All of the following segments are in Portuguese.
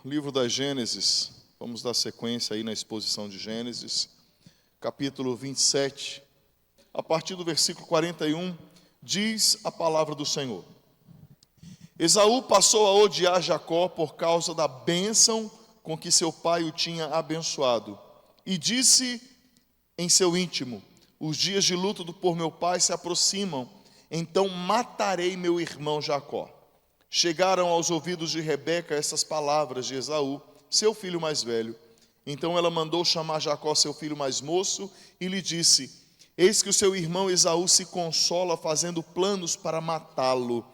livro da Gênesis, vamos dar sequência aí na exposição de Gênesis, capítulo 27, a partir do versículo 41, diz a palavra do Senhor. Esaú passou a odiar Jacó por causa da bênção com que seu pai o tinha abençoado, e disse em seu íntimo: os dias de luto por meu pai se aproximam, então matarei meu irmão Jacó. Chegaram aos ouvidos de Rebeca essas palavras de Esaú, seu filho mais velho. Então ela mandou chamar Jacó, seu filho mais moço, e lhe disse: eis que o seu irmão Esaú se consola fazendo planos para matá-lo.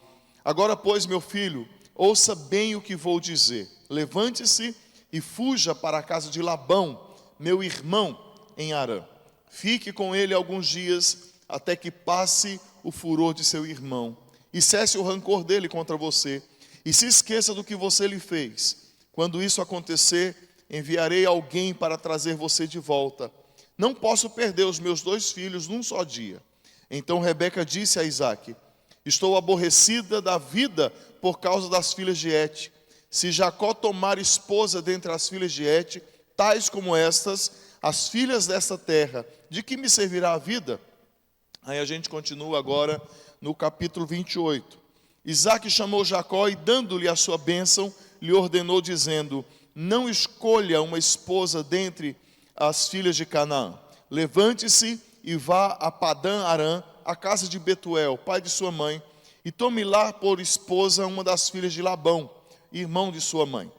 Agora, pois, meu filho, ouça bem o que vou dizer. Levante-se e fuja para a casa de Labão, meu irmão, em Harã. Fique com ele alguns dias, até que passe o furor de seu irmão, e cesse o rancor dele contra você, e se esqueça do que você lhe fez. Quando isso acontecer, enviarei alguém para trazer você de volta. Não posso perder os meus 2 filhos num só dia. Então Rebeca disse a Isaque: estou aborrecida da vida por causa das filhas de Et. Se Jacó tomar esposa dentre as filhas de Et, tais como estas, as filhas desta terra, de que me servirá a vida? Aí a gente continua agora no capítulo 28. Isaque chamou Jacó e, dando-lhe a sua bênção, lhe ordenou, dizendo: não escolha uma esposa dentre as filhas de Canaã. Levante-se e vá a Padã Arã, a casa de Betuel, pai de sua mãe, e tome lá por esposa uma das filhas de Labão, irmão de sua mãe.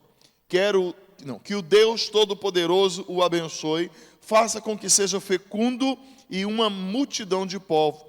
Que o Deus Todo-Poderoso o abençoe, faça com que seja fecundo e uma multidão de povos,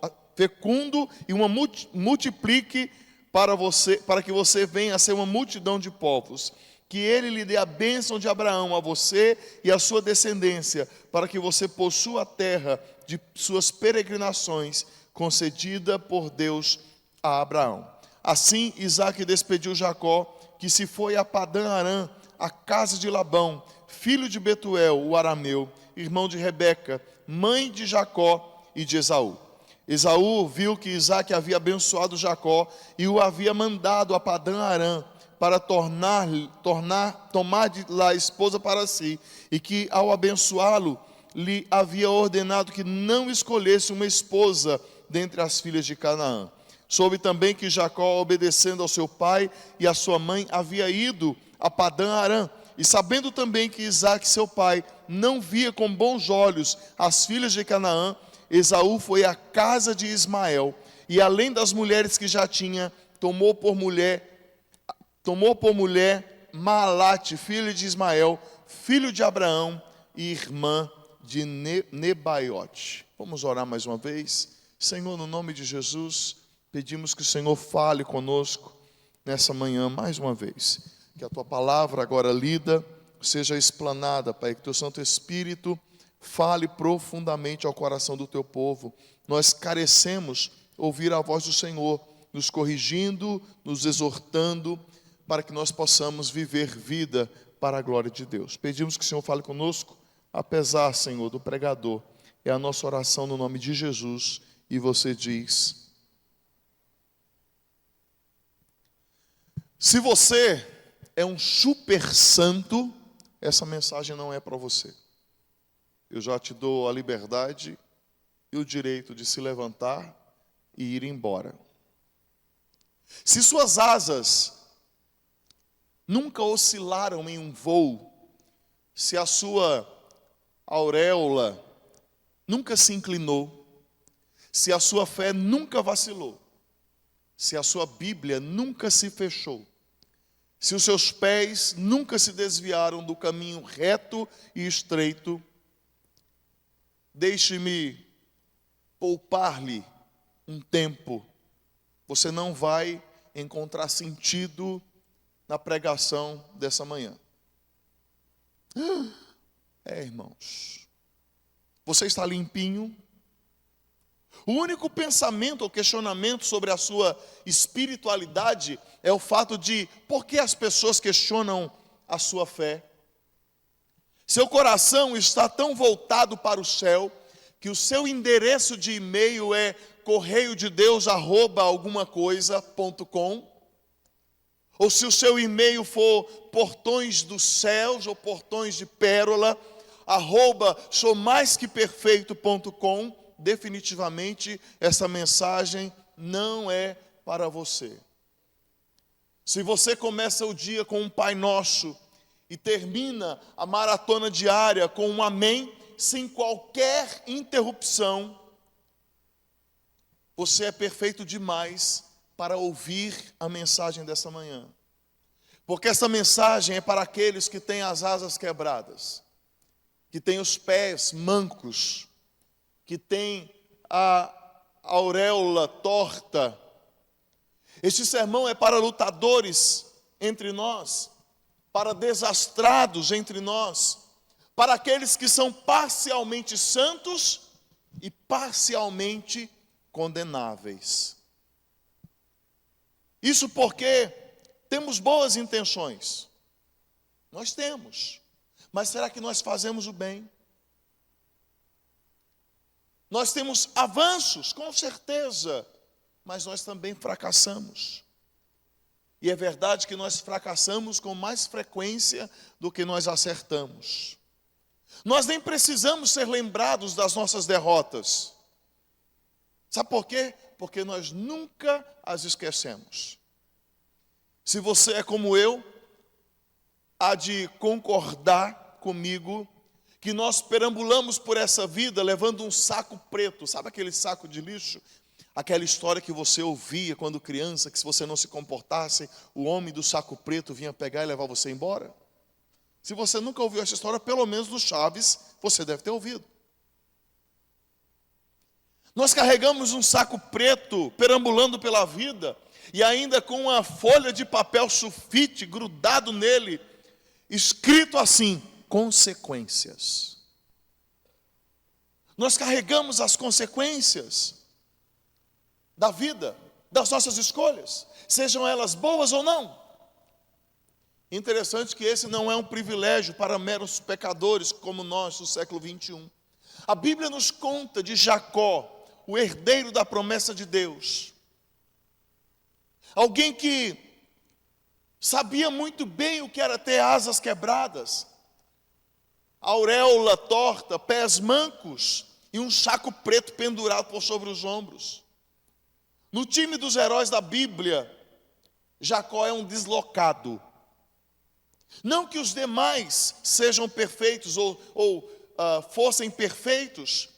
multiplique para que você venha a ser uma multidão de povos. Que ele lhe dê a bênção de Abraão a você e a sua descendência, para que você possua a terra de suas peregrinações, concedida por Deus a Abraão. Assim Isaque despediu Jacó, que se foi a Padã Arã, a casa de Labão, filho de Betuel, o arameu, irmão de Rebeca, mãe de Jacó e de Esaú. Esaú viu que Isaque havia abençoado Jacó e o havia mandado a Padã Arã para tomar de lá a esposa para si, e que ao abençoá-lo lhe havia ordenado que não escolhesse uma esposa dentre as filhas de Canaã. Soube também que Jacó, obedecendo ao seu pai e à sua mãe, havia ido a Padã Arã, e sabendo também que Isaque, seu pai, não via com bons olhos as filhas de Canaã, Esaú foi à casa de Ismael, e além das mulheres que já tinha, tomou por mulher Maalate, filha de Ismael, filho de Abraão e irmã de Nebaiote. Vamos orar mais uma vez. Senhor, no nome de Jesus, pedimos que o Senhor fale conosco nessa manhã mais uma vez. Que a tua palavra agora lida seja explanada, Pai, que teu Santo Espírito fale profundamente ao coração do teu povo. Nós carecemos ouvir a voz do Senhor, nos corrigindo, nos exortando, para que nós possamos viver vida para a glória de Deus. Pedimos que o Senhor fale conosco, apesar, Senhor, do pregador. É a nossa oração no nome de Jesus. E você diz: se você é um super santo, essa mensagem não é para você. Eu já te dou a liberdade e o direito de se levantar e ir embora. Se suas asas nunca oscilaram em um voo, se a sua auréola nunca se inclinou, se a sua fé nunca vacilou, se a sua Bíblia nunca se fechou, se os seus pés nunca se desviaram do caminho reto e estreito, deixe-me poupar-lhe um tempo. Você não vai encontrar sentido na pregação dessa manhã. Irmãos, você está limpinho? O único pensamento ou questionamento sobre a sua espiritualidade é o fato de por que as pessoas questionam a sua fé. Seu coração está tão voltado para o céu que o seu endereço de e-mail é correiodedeus@algumacoisa.com, ou se o seu e-mail for portões dos céus ou portões de pérola, @soumaisqueperfeito.com, definitivamente essa mensagem não é para você. Se você começa o dia com um Pai Nosso e termina a maratona diária com um amém, sem qualquer interrupção, você é perfeito demais para ouvir a mensagem dessa manhã. Porque essa mensagem é para aqueles que têm as asas quebradas, que têm os pés mancos, que têm a auréola torta. Este sermão é para lutadores entre nós, para desastrados entre nós, para aqueles que são parcialmente santos e parcialmente condenáveis. Isso porque temos boas intenções. Nós temos. Mas será que nós fazemos o bem? Nós temos avanços, com certeza, mas nós também fracassamos. E é verdade que nós fracassamos com mais frequência do que nós acertamos. Nós nem precisamos ser lembrados das nossas derrotas. Sabe por quê? Porque nós nunca as esquecemos. Se você é como eu, há de concordar comigo que nós perambulamos por essa vida levando um saco preto. Sabe aquele saco de lixo? Aquela história que você ouvia quando criança, que se você não se comportasse, o homem do saco preto vinha pegar e levar você embora. Se você nunca ouviu essa história, pelo menos do Chaves, você deve ter ouvido. Nós carregamos um saco preto, perambulando pela vida, e ainda com uma folha de papel sulfite grudado nele, escrito assim: consequências. Nós carregamos as consequências da vida, das nossas escolhas, sejam elas boas ou não. Interessante que esse não é um privilégio para meros pecadores como nós do século 21. A Bíblia nos conta de Jacó, o herdeiro da promessa de Deus. Alguém que sabia muito bem o que era ter asas quebradas, auréola torta, pés mancos e um saco preto pendurado por sobre os ombros. No time dos heróis da Bíblia, Jacó é um deslocado. Não que os demais sejam perfeitos ou fossem perfeitos,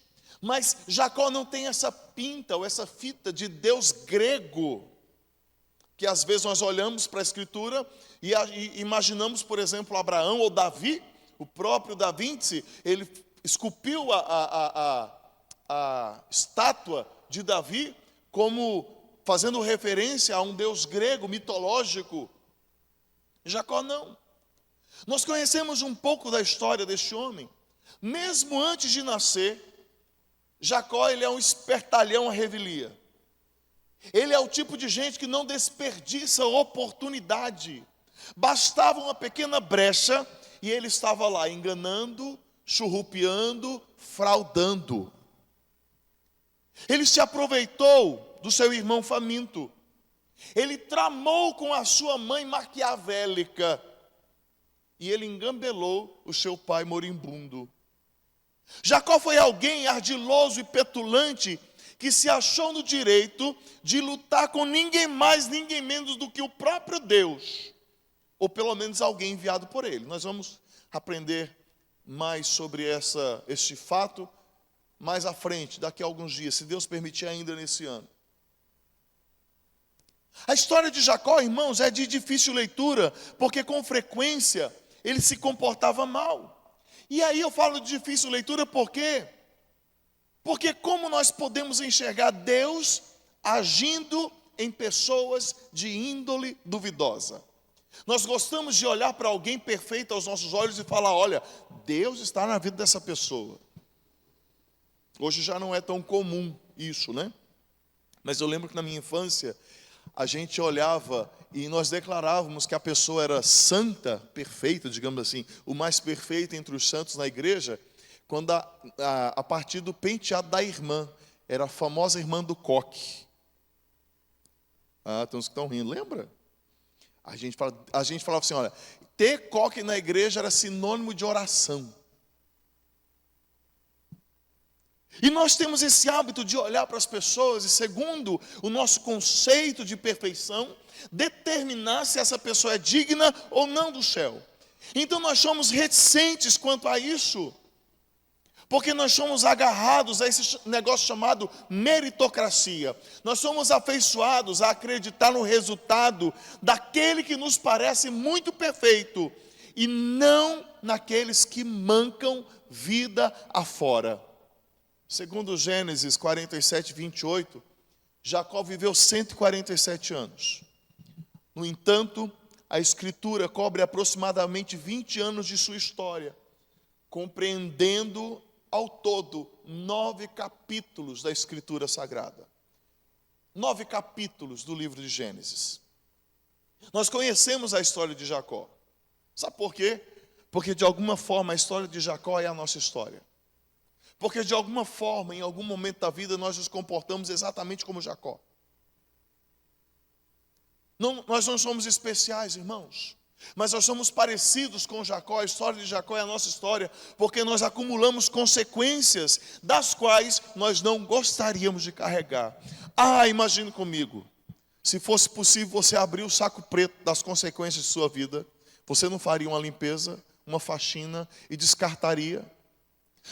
mas Jacó não tem essa pinta ou essa fita de Deus grego, que às vezes nós olhamos para a Escritura e imaginamos, por exemplo, Abraão ou Davi. O próprio Da Vinci, ele esculpiu a estátua de Davi como fazendo referência a um Deus grego, mitológico. Jacó não. Nós conhecemos um pouco da história deste homem. Mesmo antes de nascer, Jacó, ele é um espertalhão à revelia. Ele é o tipo de gente que não desperdiça oportunidade. Bastava uma pequena brecha e ele estava lá enganando, churrupiando, fraudando. Ele se aproveitou do seu irmão faminto. Ele tramou com a sua mãe maquiavélica. E ele engambelou o seu pai moribundo. Jacó foi alguém ardiloso e petulante que se achou no direito de lutar com ninguém mais, ninguém menos do que o próprio Deus, ou pelo menos alguém enviado por ele. Nós vamos aprender mais sobre este fato mais à frente, daqui a alguns dias, se Deus permitir ainda nesse ano. A história de Jacó, irmãos, é de difícil leitura, porque com frequência ele se comportava mal. E aí eu falo de difícil leitura por quê? Porque como nós podemos enxergar Deus agindo em pessoas de índole duvidosa? Nós gostamos de olhar para alguém perfeito aos nossos olhos e falar: olha, Deus está na vida dessa pessoa. Hoje já não é tão comum isso, né? Mas eu lembro que na minha infância a gente olhava e nós declarávamos que a pessoa era santa, perfeita, digamos assim, o mais perfeito entre os santos na igreja, quando a partir do penteado da irmã, era a famosa irmã do coque. Ah, tem uns que estão rindo, lembra? A gente falava assim, olha, ter coque na igreja era sinônimo de oração. E nós temos esse hábito de olhar para as pessoas e, segundo o nosso conceito de perfeição, determinar se essa pessoa é digna ou não do céu. Então nós somos reticentes quanto a isso, porque nós somos agarrados a esse negócio chamado meritocracia. Nós somos afeiçoados a acreditar no resultado daquele que nos parece muito perfeito, e não naqueles que mancam vida afora. Segundo Gênesis 47, 28, Jacó viveu 147 anos. No entanto, a Escritura cobre aproximadamente 20 anos de sua história, compreendendo ao todo 9 capítulos da Escritura Sagrada. 9 capítulos do livro de Gênesis. Nós conhecemos a história de Jacó. Sabe por quê? Porque de alguma forma a história de Jacó é a nossa história. Porque de alguma forma, em algum momento da vida, nós nos comportamos exatamente como Jacó. Nós não somos especiais, irmãos, mas nós somos parecidos com Jacó. A história de Jacó é a nossa história, porque nós acumulamos consequências das quais nós não gostaríamos de carregar. Imagine comigo, se fosse possível você abrir o saco preto das consequências de sua vida, você não faria uma limpeza, uma faxina e descartaria?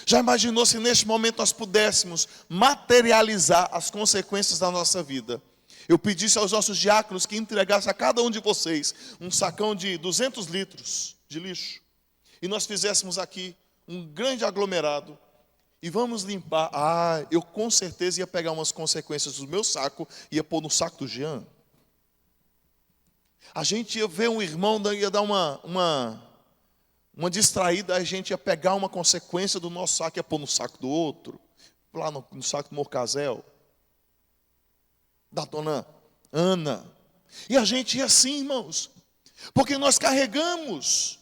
Já imaginou se neste momento nós pudéssemos materializar as consequências da nossa vida? Eu pedisse aos nossos diáconos que entregassem a cada um de vocês um sacão de 200 litros de lixo, e nós fizéssemos aqui um grande aglomerado, e vamos limpar. Eu com certeza ia pegar umas consequências do meu saco e ia pôr no saco do Jean. A gente ia ver um irmão, ia dar uma distraída, a gente ia pegar uma consequência do nosso saco e ia pôr no saco do outro, lá no saco do Morcazel, da dona Ana. E a gente ia assim, irmãos, porque nós carregamos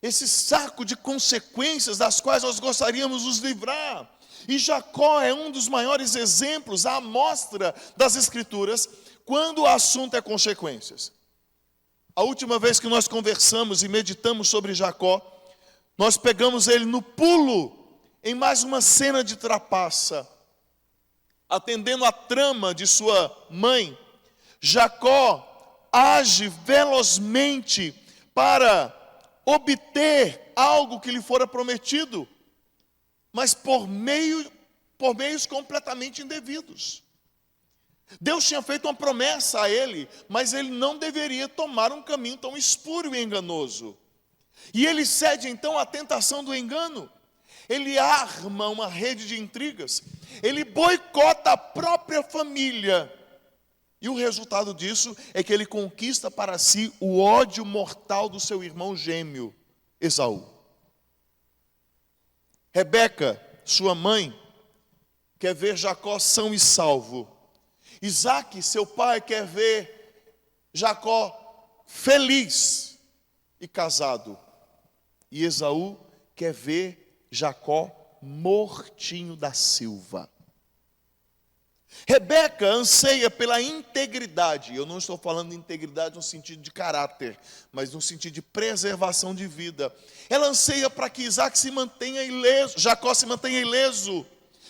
esse saco de consequências das quais nós gostaríamos de nos livrar. E Jacó é um dos maiores exemplos, a amostra das Escrituras, quando o assunto é consequências. A última vez que nós conversamos e meditamos sobre Jacó, nós pegamos ele no pulo, em mais uma cena de trapaça. Atendendo a trama de sua mãe, Jacó age velozmente para obter algo que lhe fora prometido, mas por meios completamente indevidos. Deus tinha feito uma promessa a ele, mas ele não deveria tomar um caminho tão espúrio e enganoso. E ele cede então à tentação do engano. Ele arma uma rede de intrigas. Ele boicota a própria família. E o resultado disso é que ele conquista para si o ódio mortal do seu irmão gêmeo, Esaú. Rebeca, sua mãe, quer ver Jacó são e salvo. Isaac, seu pai, quer ver Jacó feliz e casado. E Esaú quer ver Jacó mortinho da silva. Rebeca anseia pela integridade. Eu não estou falando de integridade no sentido de caráter, mas no sentido de preservação de vida. Ela anseia para que Isaac se mantenha ileso, Jacó se mantenha ileso.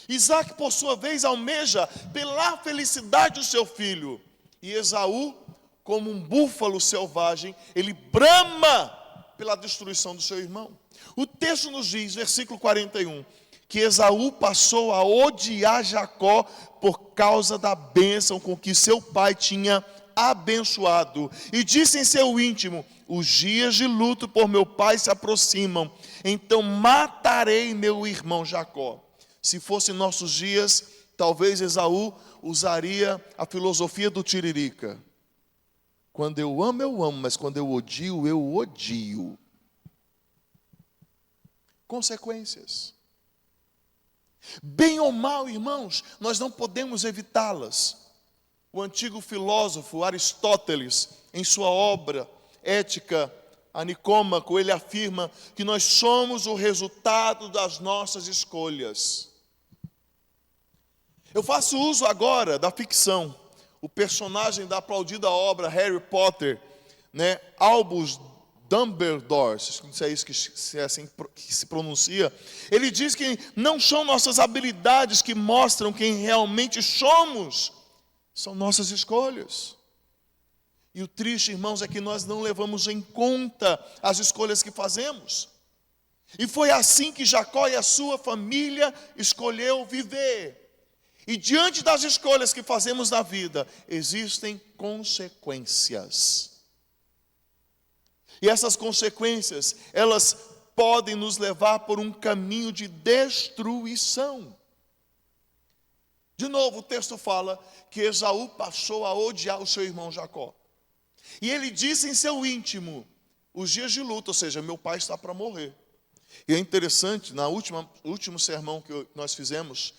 Isaac, por sua vez, almeja pela felicidade do seu filho. E Esaú, como um búfalo selvagem, ele brama pela destruição do seu irmão. O texto nos diz, versículo 41, que Esaú passou a odiar Jacó por causa da bênção com que seu pai tinha abençoado. E disse em seu íntimo: os dias de luto por meu pai se aproximam, então matarei meu irmão Jacó. Se fossem nossos dias, talvez Esaú usaria a filosofia do tiririca. Quando eu amo, mas quando eu odio. Consequências. Bem ou mal, irmãos, nós não podemos evitá-las. O antigo filósofo Aristóteles, em sua obra Ética a Nicômaco, ele afirma que nós somos o resultado das nossas escolhas. Eu faço uso agora da ficção. O personagem da aplaudida obra Harry Potter, né, Albus Dumbledore, se é isso se é assim que se pronuncia, ele diz que não são nossas habilidades que mostram quem realmente somos, são nossas escolhas. E o triste, irmãos, é que nós não levamos em conta as escolhas que fazemos. E foi assim que Jacó e a sua família escolheu viver. E diante das escolhas que fazemos na vida, existem consequências. E essas consequências, elas podem nos levar por um caminho de destruição. De novo, o texto fala que Esaú passou a odiar o seu irmão Jacó. E ele disse em seu íntimo, os dias de luto, ou seja, meu pai está para morrer. E é interessante, último sermão que nós fizemos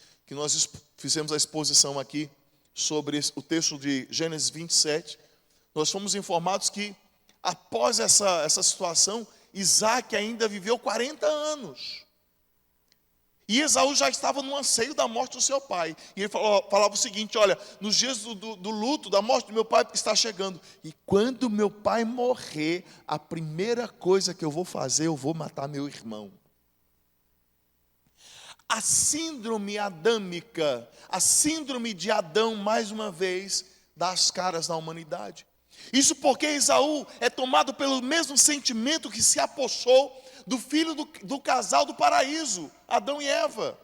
a exposição aqui, sobre o texto de Gênesis 27, nós fomos informados que, após essa situação, Isaac ainda viveu 40 anos. E Esaú já estava no anseio da morte do seu pai. E ele falava o seguinte: olha, nos dias do luto, da morte do meu pai está chegando. E quando meu pai morrer, a primeira coisa que eu vou fazer, eu vou matar meu irmão. A síndrome adâmica, a síndrome de Adão, mais uma vez, dá as caras na humanidade. Isso porque Esaú é tomado pelo mesmo sentimento que se apossou do filho do casal do paraíso, Adão e Eva.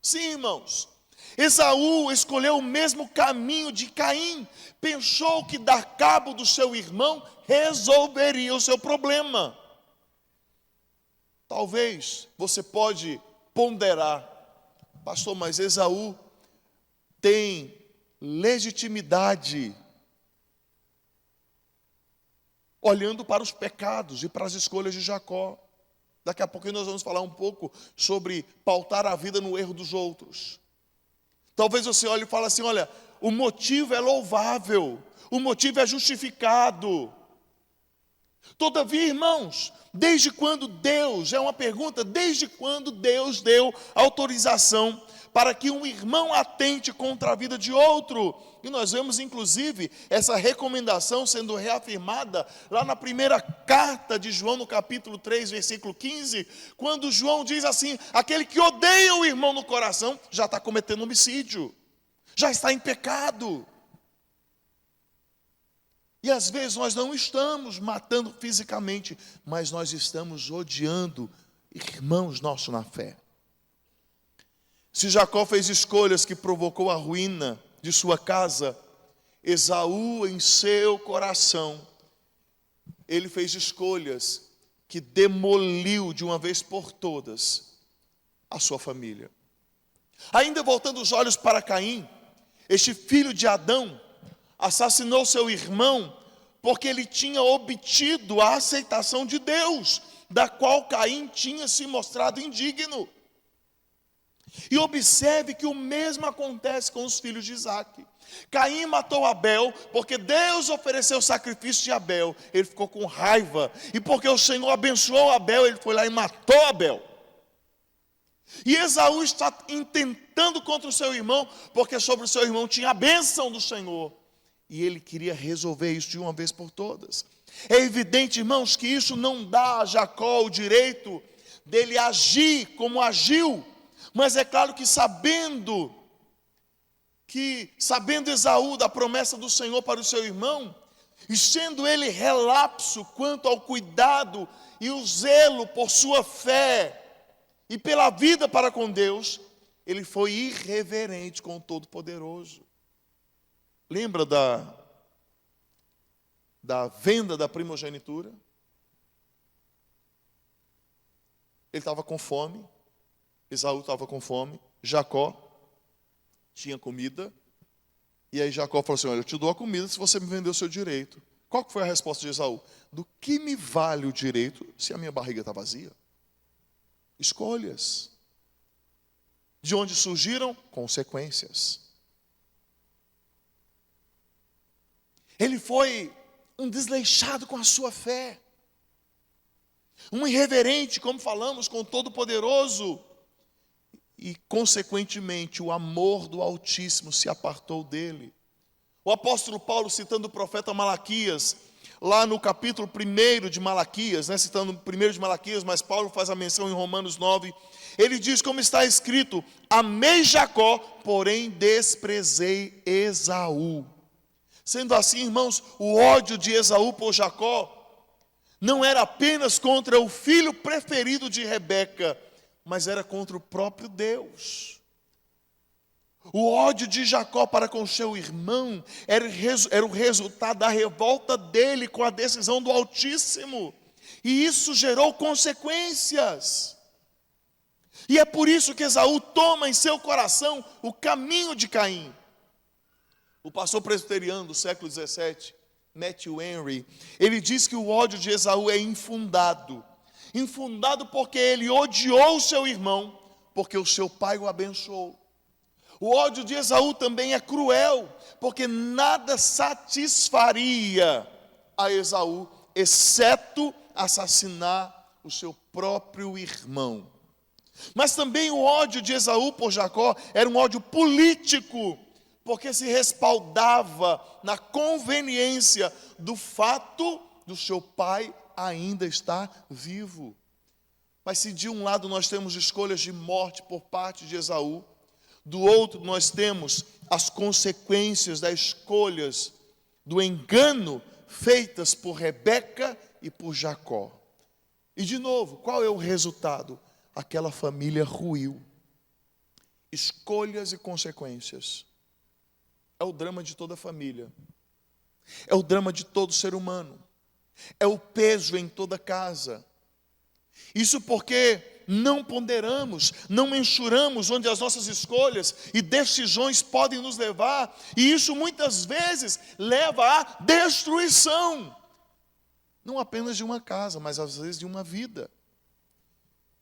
Sim, irmãos, Esaú escolheu o mesmo caminho de Caim. Pensou que dar cabo do seu irmão resolveria o seu problema. Talvez você pode ponderar: pastor, mas Esaú tem legitimidade olhando para os pecados e para as escolhas de Jacó. Daqui a pouquinho nós vamos falar um pouco sobre pautar a vida no erro dos outros. Talvez você olhe e fale assim: olha, o motivo é louvável, o motivo é justificado. Todavia, irmãos, desde quando Deus deu autorização para que um irmão atente contra a vida de outro? E nós vemos inclusive essa recomendação sendo reafirmada lá na primeira carta de João, no capítulo 3, versículo 15, quando João diz assim: aquele que odeia o irmão no coração já está cometendo homicídio, já está em pecado. E às vezes nós não estamos matando fisicamente, mas nós estamos odiando irmãos nossos na fé. Se Jacó fez escolhas que provocou a ruína de sua casa, Esaú, em seu coração, ele fez escolhas que demoliu de uma vez por todas a sua família. Ainda voltando os olhos para Caim, este filho de Adão assassinou seu irmão porque ele tinha obtido a aceitação de Deus, da qual Caim tinha se mostrado indigno. E observe que o mesmo acontece com os filhos de Isaac. Caim matou Abel porque Deus ofereceu o sacrifício de Abel. Ele ficou com raiva, e porque o Senhor abençoou Abel, ele foi lá e matou Abel. E Esaú está intentando contra o seu irmão, porque sobre o seu irmão tinha a bênção do Senhor, e ele queria resolver isso de uma vez por todas. É evidente, irmãos, que isso não dá a Jacó o direito dele agir como agiu. Mas é claro que sabendo Esaú da promessa do Senhor para o seu irmão, e sendo ele relapso quanto ao cuidado e o zelo por sua fé e pela vida para com Deus, ele foi irreverente com o Todo-Poderoso. Lembra da venda da primogenitura? Ele estava com fome. Esaú estava com fome, Jacó tinha comida, e aí Jacó falou assim: olha, eu te dou a comida se você me vender o seu direito. Qual que foi a resposta de Esaú? Do que me vale o direito se a minha barriga está vazia? Escolhas. De onde surgiram? Consequências. Ele foi um desleixado com a sua fé, um irreverente, como falamos, com o Todo-Poderoso. E, consequentemente, o amor do Altíssimo se apartou dele. O apóstolo Paulo, citando o profeta Malaquias, lá no capítulo 1 de Malaquias, citando o 1 de Malaquias, mas Paulo faz a menção em Romanos 9, ele diz, como está escrito: amei Jacó, porém desprezei Esaú. Sendo assim, irmãos, o ódio de Esaú por Jacó não era apenas contra o filho preferido de Rebeca, mas era contra o próprio Deus. O ódio de Jacó para com seu irmão era o resultado da revolta dele com a decisão do Altíssimo. E isso gerou consequências. E é por isso que Esaú toma em seu coração o caminho de Caim. O pastor presbiteriano do século 17, Matthew Henry, ele diz que o ódio de Esaú é infundado. Infundado porque ele odiou o seu irmão, porque o seu pai o abençoou. O ódio de Esaú também é cruel, porque nada satisfaria a Esaú, exceto assassinar o seu próprio irmão. Mas também o ódio de Esaú por Jacó era um ódio político, porque se respaldava na conveniência do fato do seu pai ainda estar vivo. Mas se de um lado nós temos escolhas de morte por parte de Esaú, do outro nós temos as consequências das escolhas, do engano feitas por Rebeca e por Jacó. E de novo, qual é o resultado? Aquela família ruiu. Escolhas e consequências. É o drama de toda família. É o drama de todo ser humano. É o peso em toda casa. Isso porque não ponderamos, não mensuramos onde as nossas escolhas e decisões podem nos levar. E isso muitas vezes leva à destruição. Não apenas de uma casa, mas às vezes de uma vida.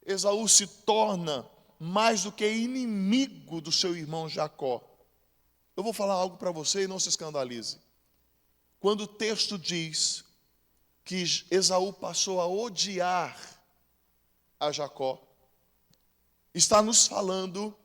Esaú se torna mais do que inimigo do seu irmão Jacó. Eu vou falar algo para você e não se escandalize. Quando o texto diz que Esaú passou a odiar a Jacó, está nos falando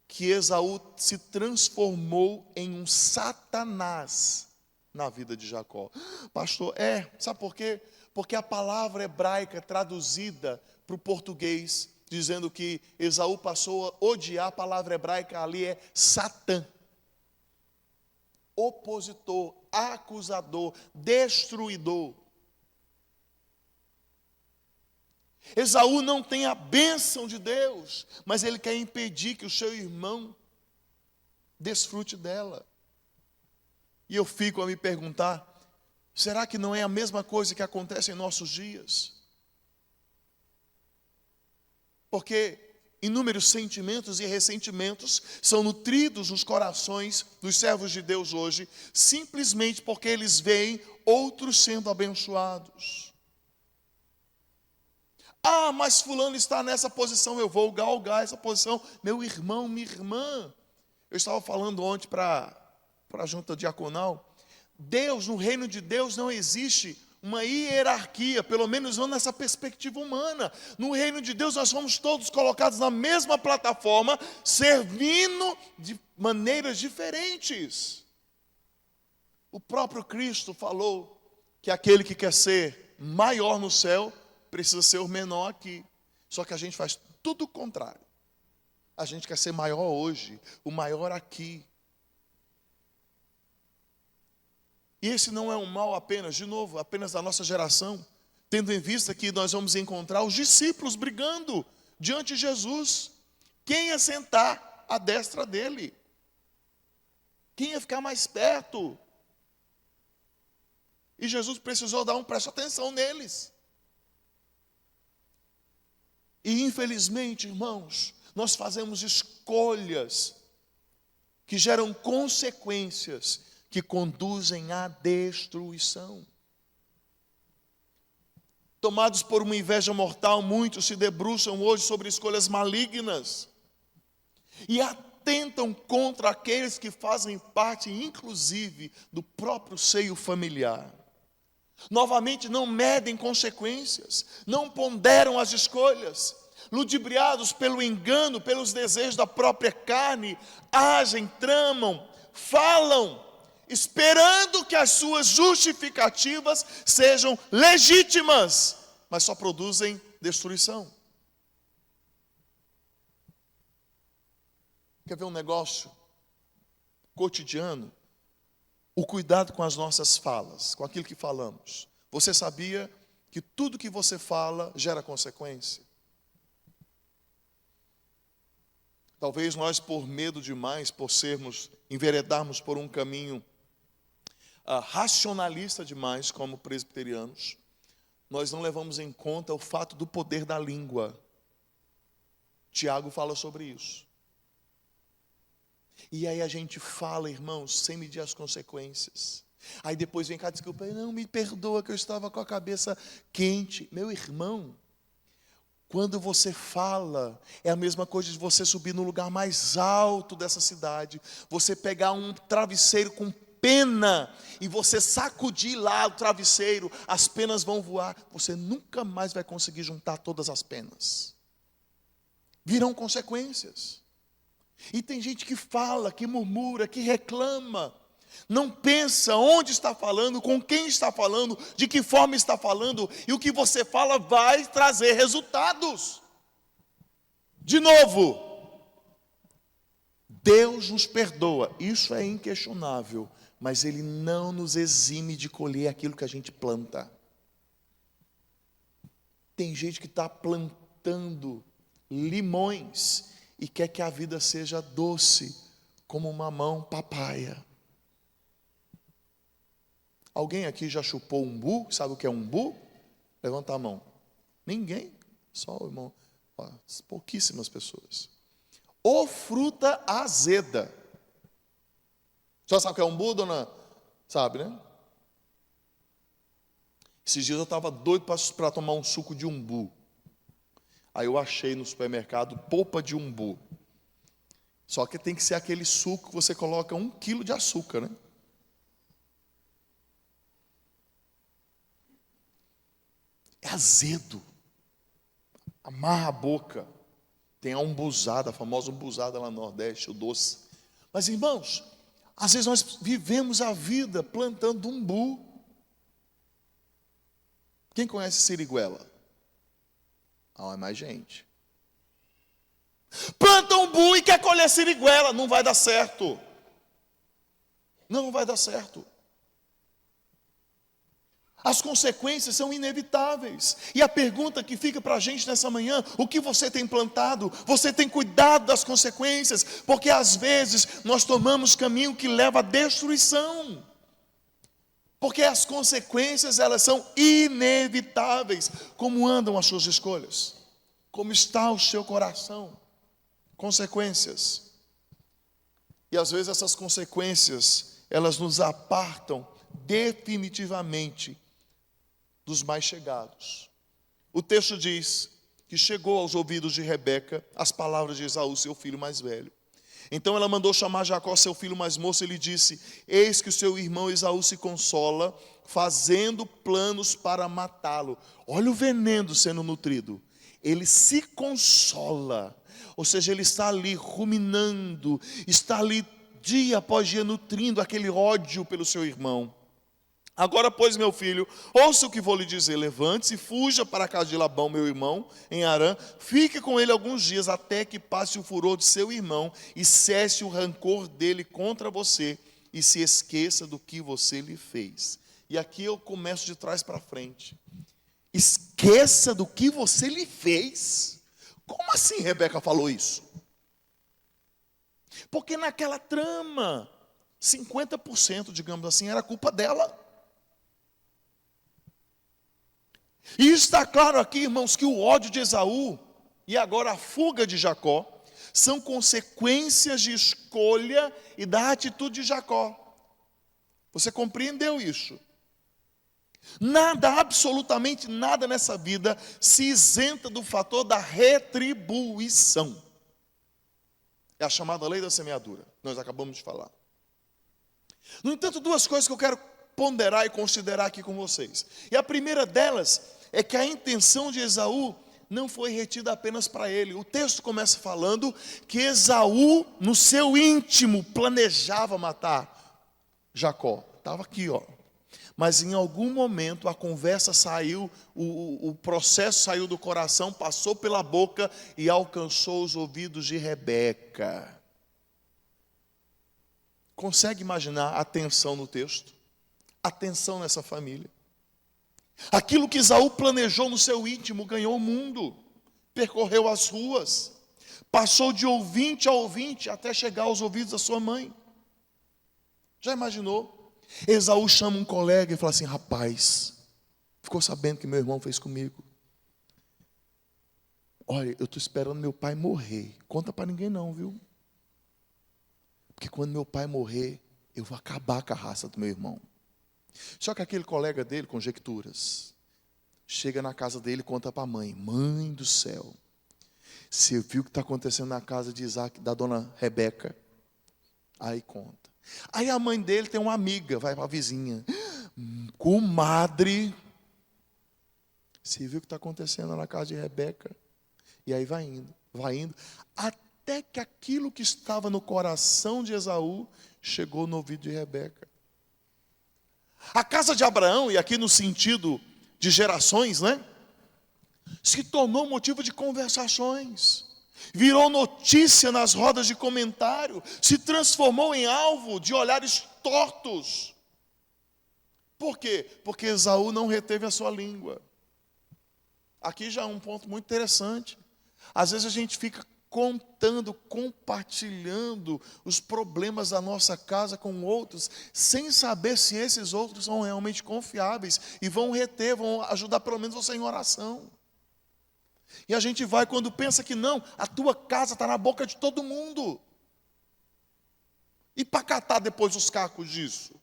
que Esaú se transformou em um Satanás na vida de Jacó. Pastor, sabe por quê? Porque a palavra hebraica traduzida para o português, dizendo que Esaú passou a odiar, a palavra hebraica ali é Satã. Opositor, acusador, destruidor. Esaú não tem a bênção de Deus, mas ele quer impedir que o seu irmão desfrute dela. E eu fico a me perguntar, será que não é a mesma coisa que acontece em nossos dias? Porque inúmeros sentimentos e ressentimentos são nutridos nos corações dos servos de Deus hoje, simplesmente porque eles veem outros sendo abençoados. Ah, mas fulano está nessa posição, eu vou galgar essa posição. Meu irmão, minha irmã. Eu estava falando ontem para a junta diaconal. Deus, no reino de Deus não existe uma hierarquia, pelo menos não nessa perspectiva humana. No reino de Deus nós somos todos colocados na mesma plataforma, servindo de maneiras diferentes. O próprio Cristo falou que aquele que quer ser maior no céu precisa ser o menor aqui. Só que a gente faz tudo o contrário. A gente quer ser maior hoje, o maior aqui. E esse não é um mal apenas, de novo, apenas da nossa geração, tendo em vista que nós vamos encontrar os discípulos brigando diante de Jesus. Quem ia sentar à destra dele? Quem ia ficar mais perto? E Jesus precisou dar presta atenção neles. E infelizmente, irmãos, nós fazemos escolhas que geram consequências que conduzem à destruição. Tomados por uma inveja mortal, muitos se debruçam hoje sobre escolhas malignas e atentam contra aqueles que fazem parte, inclusive, do próprio seio familiar. Novamente, não medem consequências, não ponderam as escolhas, ludibriados pelo engano, pelos desejos da própria carne, agem, tramam, falam esperando que as suas justificativas sejam legítimas, mas só produzem destruição. Quer ver um negócio cotidiano? O cuidado com as nossas falas, com aquilo que falamos. Você sabia que tudo que você fala gera consequência? Talvez nós, por medo demais, por enveredarmos por um caminho racionalista demais, como presbiterianos, nós não levamos em conta o fato do poder da língua. Tiago fala sobre isso. E aí a gente fala, irmãos, sem medir as consequências. Aí depois vem cá, desculpa, não, me perdoa que eu estava com a cabeça quente. Meu irmão, quando você fala, é a mesma coisa de você subir no lugar mais alto dessa cidade, você pegar um travesseiro com pena e você sacudir lá o travesseiro, as penas vão voar, você nunca mais vai conseguir juntar todas as penas. Virão consequências. E tem gente que fala, que murmura, que reclama, não pensa onde está falando, com quem está falando, de que forma está falando, e o que você fala vai trazer resultados. De novo, Deus nos perdoa, isso é inquestionável, mas Ele não nos exime de colher aquilo que a gente planta. Tem gente que está plantando limões e quer que a vida seja doce, como mamão papaya. Alguém aqui já chupou umbu? Sabe o que é umbu? Levanta a mão. Ninguém? Só o irmão. Pouquíssimas pessoas. Ou fruta azeda. Só sabe o que é umbu, dona? Sabe, né? Esses dias eu estava doido para tomar um suco de umbu. Aí eu achei no supermercado polpa de umbu. Só que tem que ser aquele suco que você coloca 1 quilo de açúcar, né? É azedo. Amarra a boca. Tem a umbuzada, a famosa umbuzada lá no Nordeste, o doce. Mas, irmãos, às vezes nós vivemos a vida plantando umbu. Quem conhece siriguela? É mais gente. Planta umbu e quer colher siriguela. Não vai dar certo. Não vai dar certo. As consequências são inevitáveis. E a pergunta que fica para a gente nessa manhã: o que você tem plantado? Você tem cuidado das consequências? Porque às vezes nós tomamos caminho que leva à destruição. Porque as consequências, elas são inevitáveis. Como andam as suas escolhas? Como está o seu coração? Consequências. E às vezes essas consequências, elas nos apartam definitivamente dos mais chegados. O texto diz que chegou aos ouvidos de Rebeca as palavras de Esaú, seu filho mais velho. Então ela mandou chamar Jacó, seu filho mais moço, e lhe disse: eis que o seu irmão Esaú se consola, fazendo planos para matá-lo. Olha o veneno sendo nutrido. Ele se consola, ou seja, ele está ali ruminando, está ali dia após dia nutrindo aquele ódio pelo seu irmão. Agora, pois, meu filho, ouça o que vou lhe dizer. Levante-se e fuja para a casa de Labão, meu irmão, em Harã. Fique com ele alguns dias, até que passe o furor de seu irmão e cesse o rancor dele contra você, e se esqueça do que você lhe fez. E aqui eu começo de trás para frente. Esqueça do que você lhe fez? Como assim Rebeca falou isso? Porque naquela trama, 50%, digamos assim, era culpa dela. E está claro aqui, irmãos, que o ódio de Esaú e agora a fuga de Jacó são consequências de escolha e da atitude de Jacó. Você compreendeu isso? Nada, absolutamente nada nessa vida se isenta do fator da retribuição. É a chamada lei da semeadura, nós acabamos de falar. No entanto, duas coisas que eu quero ponderar e considerar aqui com vocês. E a primeira delas é que a intenção de Esaú não foi retida apenas para ele. O texto começa falando que Esaú, no seu íntimo, planejava matar. Jacó? Estava aqui, ó. Mas em algum momento a conversa saiu, o processo saiu do coração, passou pela boca e alcançou os ouvidos de Rebeca. Consegue imaginar a tensão no texto? A tensão nessa família. Aquilo que Esaú planejou no seu íntimo ganhou o mundo, percorreu as ruas, passou de ouvinte a ouvinte até chegar aos ouvidos da sua mãe. Já imaginou? Esaú chama um colega e fala assim: rapaz, ficou sabendo que meu irmão fez comigo? Olha, eu estou esperando meu pai morrer. Conta para ninguém não, viu? Porque quando meu pai morrer, eu vou acabar com a raça do meu irmão. Só que aquele colega dele, conjecturas, chega na casa dele e conta para a mãe: mãe do céu, você viu o que está acontecendo na casa de Isaac, da dona Rebeca? Aí conta. Aí a mãe dele tem uma amiga, vai para a vizinha: comadre, você viu o que está acontecendo na casa de Rebeca? E aí vai indo, até que aquilo que estava no coração de Esaú chegou no ouvido de Rebeca. A casa de Abraão, e aqui no sentido de gerações, né? Se tornou motivo de conversações, virou notícia nas rodas de comentário, se transformou em alvo de olhares tortos. Por quê? Porque Esaú não reteve a sua língua. Aqui já é um ponto muito interessante. Às vezes a gente fica contando, compartilhando os problemas da nossa casa com outros, sem saber se esses outros são realmente confiáveis e vão reter, vão ajudar pelo menos você em oração. E a gente vai quando pensa que não, a tua casa está na boca de todo mundo. E para catar depois os cacos disso?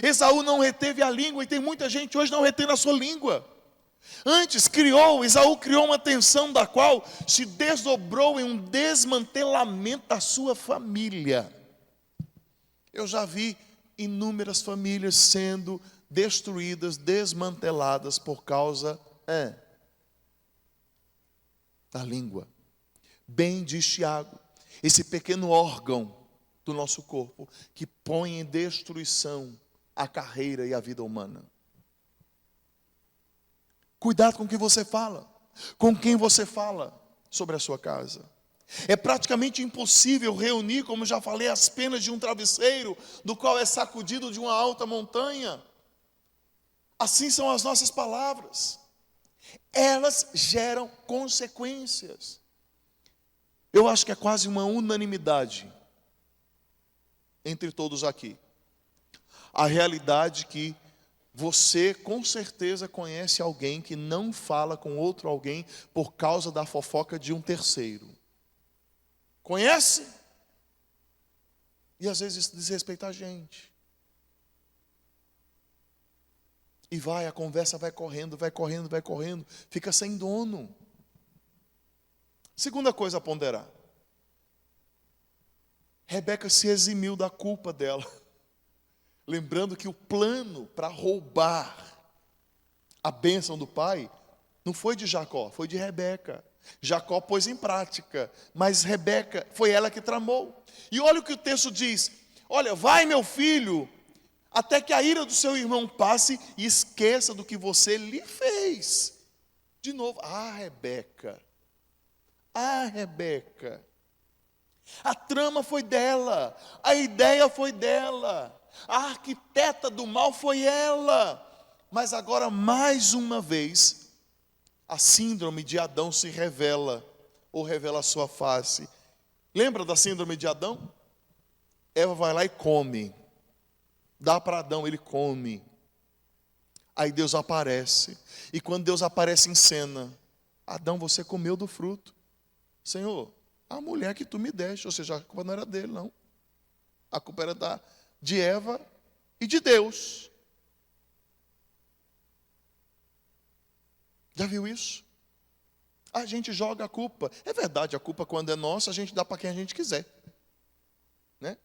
Esaú não reteve a língua, e tem muita gente hoje não retendo a sua língua. Antes Esaú criou uma tensão da qual se desdobrou em um desmantelamento da sua família. Eu já vi inúmeras famílias sendo destruídas, desmanteladas por causa da língua. Bem diz Tiago, esse pequeno órgão do nosso corpo que põe em destruição a carreira e a vida humana. Cuidado com o que você fala, com quem você fala sobre a sua casa. É praticamente impossível reunir, como já falei, as penas de um travesseiro, do qual é sacudido de uma alta montanha. Assim são as nossas palavras. Elas geram consequências. Eu acho que é quase uma unanimidade entre todos aqui. A realidade que você com certeza conhece alguém que não fala com outro alguém por causa da fofoca de um terceiro. Conhece? E às vezes isso desrespeita a gente. E a conversa vai correndo, fica sem dono. Segunda coisa a ponderar. Rebeca se eximiu da culpa dela. Lembrando que o plano para roubar a bênção do pai não foi de Jacó, foi de Rebeca. Jacó pôs em prática, mas Rebeca foi ela que tramou. E olha o que o texto diz: olha, vai meu filho, até que a ira do seu irmão passe e esqueça do que você lhe fez. De novo, Rebeca, a trama foi dela, a ideia foi dela, a arquiteta do mal foi ela. Mas agora, mais uma vez, a síndrome de Adão se revela, ou revela a sua face. Lembra da síndrome de Adão? Eva vai lá e come. Dá para Adão, ele come. Aí Deus aparece. E quando Deus aparece em cena: Adão, você comeu do fruto. Senhor, a mulher que tu me deste, ou seja, a culpa não era dele, não. A culpa era de Eva e de Deus. Já viu isso? A gente joga a culpa. É verdade, a culpa quando é nossa, a gente dá para quem a gente quiser. Né?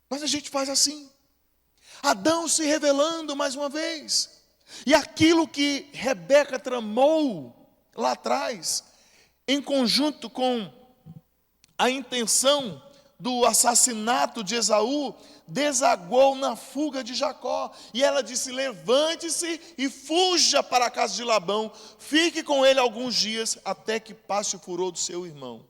Mas a gente faz assim. Adão se revelando mais uma vez. E aquilo que Rebeca tramou lá atrás, em conjunto com a intenção do assassinato de Esaú desagou na fuga de Jacó. E ela disse: levante-se e fuja para a casa de Labão, fique com ele alguns dias, até que passe o furor do seu irmão.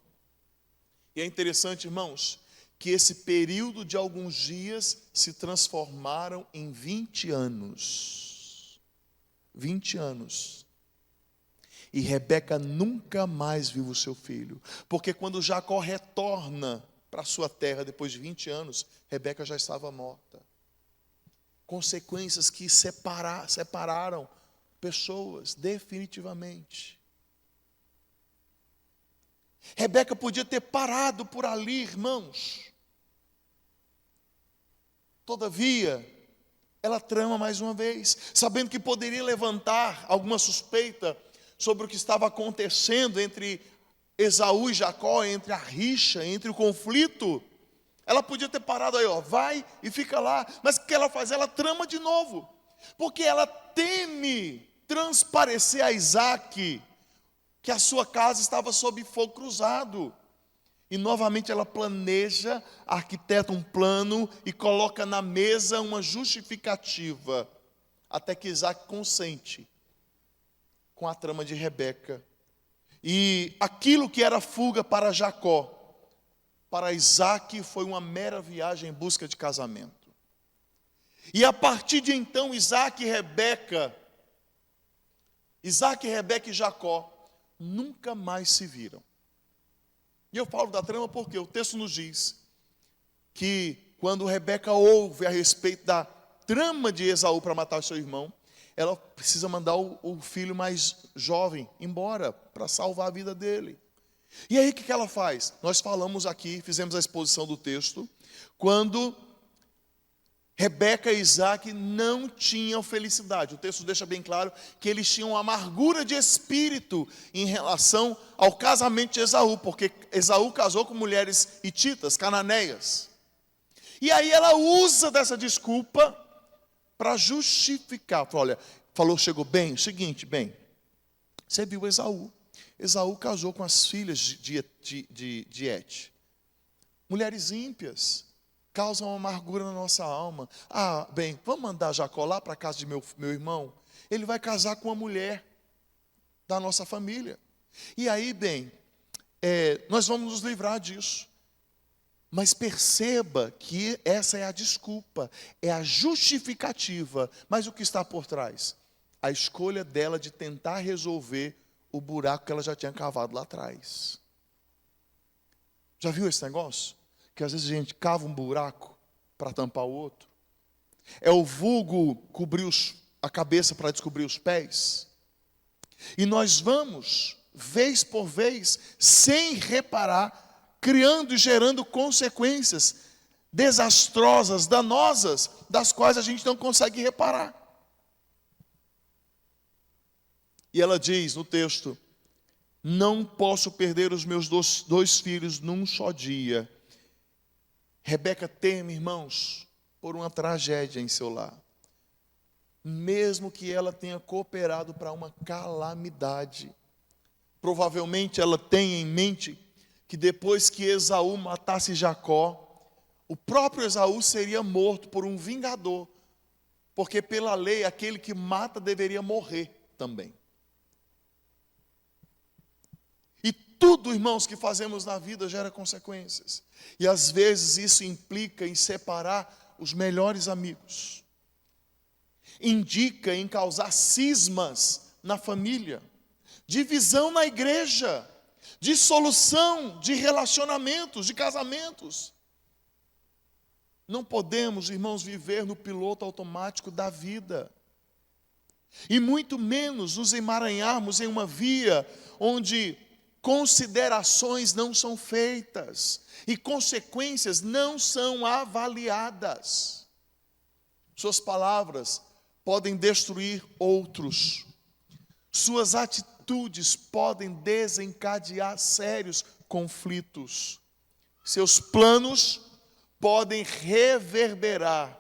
E é interessante, irmãos, que esse período de alguns dias se transformaram em 20 anos. 20 anos. E Rebeca nunca mais viu o seu filho, porque quando Jacó retorna para sua terra depois de 20 anos, Rebeca já estava morta. Consequências que separaram pessoas definitivamente. Rebeca podia ter parado por ali, irmãos. Todavia, ela trama mais uma vez, sabendo que poderia levantar alguma suspeita sobre o que estava acontecendo entre Esaú e Jacó, entre a rixa, entre o conflito. Ela podia ter parado aí, vai e fica lá. Mas o que ela faz? Ela trama de novo, porque ela teme transparecer a Isaque que a sua casa estava sob fogo cruzado. E novamente ela planeja, arquiteta um plano e coloca na mesa uma justificativa, até que Isaque consente com a trama de Rebeca. E aquilo que era fuga para Jacó, para Isaque foi uma mera viagem em busca de casamento. E a partir de então, Isaque, Rebeca e Jacó nunca mais se viram. E eu falo da trama porque o texto nos diz que quando Rebeca ouve a respeito da trama de Esaú para matar o seu irmão, ela precisa mandar o filho mais jovem embora para salvar a vida dele. E aí o que ela faz? Nós falamos aqui, fizemos a exposição do texto, quando Rebeca e Isaque não tinham felicidade. O texto deixa bem claro que eles tinham amargura de espírito em relação ao casamento de Esaú, porque Esaú casou com mulheres hititas, cananeias. E aí ela usa dessa desculpa para justificar. Chegou bem, o seguinte, você viu Esaú. Esaú casou com as filhas de Et. Mulheres ímpias, causam amargura na nossa alma. Vamos mandar Jacó lá para a casa de meu irmão? Ele vai casar com uma mulher da nossa família. E aí, nós vamos nos livrar disso. Mas perceba que essa é a desculpa, é a justificativa. Mas o que está por trás? A escolha dela de tentar resolver o buraco que ela já tinha cavado lá atrás. Já viu esse negócio? Que às vezes a gente cava um buraco para tampar o outro. É o vulgo cobrir a cabeça para descobrir os pés. E nós vamos, vez por vez, sem reparar, criando e gerando consequências desastrosas, danosas, das quais a gente não consegue reparar. E ela diz no texto: não posso perder os meus dois filhos num só dia. Rebeca teme, irmãos, por uma tragédia em seu lar. Mesmo que ela tenha cooperado para uma calamidade. Provavelmente ela tenha em mente que depois que Esaú matasse Jacó, o próprio Esaú seria morto por um vingador. Porque pela lei, aquele que mata deveria morrer também. Tudo, irmãos, que fazemos na vida gera consequências. E às vezes isso implica em separar os melhores amigos. Indica em causar cismas na família, divisão na igreja, dissolução de relacionamentos, de casamentos. Não podemos, irmãos, viver no piloto automático da vida. E muito menos nos emaranharmos em uma via onde considerações não são feitas e consequências não são avaliadas. Suas palavras podem destruir outros. Suas atitudes podem desencadear sérios conflitos. Seus planos podem reverberar